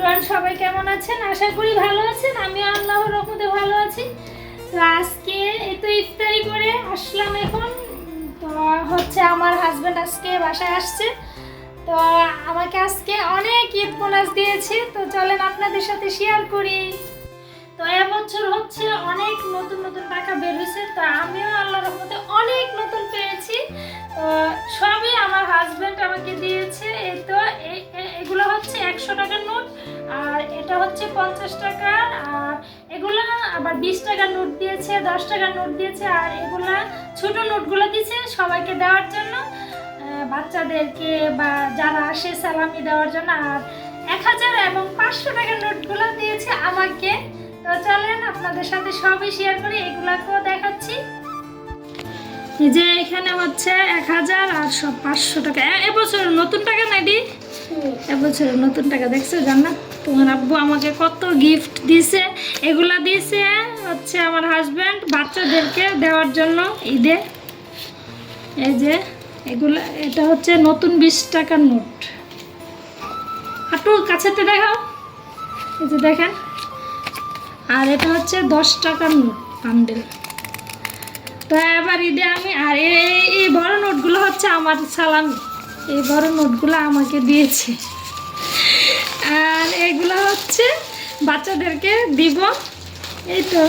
Everyone, সবাই কেমন আছেন? আশা করি ভালো আছেন। আমি আল্লাহর রহমতে ভালো আছি। তো আজকে এই তো ইফতারি করে আসলাম এখন। তো হচ্ছে আমার হাজব্যান্ড আজকে বাসায় আসছে, তো আমাকে আজকে অনেক ঈদ বোনাস দিয়েছে। তো চলেন আপনাদের সাথে শেয়ার করি। তো এবছর হচ্ছে অনেক নতুন নতুন টাকা বের হয়েছে, তো আমিও আল্লাহর রহমতে অনেক নতুন পেয়েছি। তো সবই আমার হাজব্যান্ড আমাকে দিয়েছে। এই তো এগুলো হচ্ছে 100 টাকার নোট, আর এটা হচ্ছে 50 টাকার, আর এগুলো আবার 20 টাকার নোট দিয়েছে, 10 টাকার নোট দিয়েছে, আর এগুলা ছোট নোটগুলো দিয়েছে সবাইকে দেওয়ার জন্য, বাচ্চাদেরকে বা যারা আসে সালামি দেওয়ার জন্য। আর 1000 এবং 500 টাকার নোটগুলো দিয়েছে আমাকে। তো চলেন আপনাদের সাথে সবই শেয়ার করি, এগুলাকেও দেখাচ্ছি। এই যে এখানে হচ্ছে 1000 আর সব 500 টাকা। এবছর নতুন টাকা নাইডি, এবছর নতুন টাকা। দেখছো জান্নাত, তোমার আব্বু আমাকে কত গিফট দিছে। এগুলা দিয়েছে হচ্ছে আমার হাজব্যান্ড বাচ্চাদেরকে দেওয়ার জন্য ঈদে। এই যে এগুলা, এটা হচ্ছে নতুন 20 টাকার নোট। একটু কাছেতে দেখাও, এই যে দেখেন। আর এটা হচ্ছে 10 টাকার নোট বান্ডেল। তো এবার ঈদে আমি, আর এই বড় নোটগুলো হচ্ছে আমার সালামি, এই বড় নোটগুলো আমাকে দিয়েছে। আর এগুলো হচ্ছে বাচ্চাদেরকে দিব। এই তো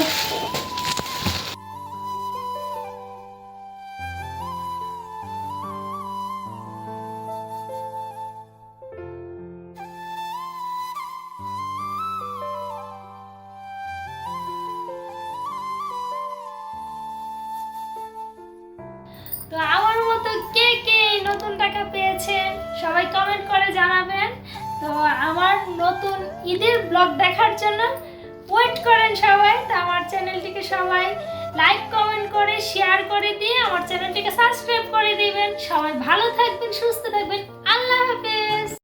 তো আমার মতো কে কে এই নতুন টাকা পেয়েছেন সবাই কমেন্ট করে জানাবেন। তো আমার নতুন ঈদের ব্লগ দেখার জন্য ওয়েট করেন সবাই। তো আমার চ্যানেলটিকে সবাই লাইক কমেন্ট করে শেয়ার করে দিয়ে আমার চ্যানেলটিকে সাবস্ক্রাইব করে দিবেন। সবাই ভালো থাকবেন, সুস্থ থাকবেন,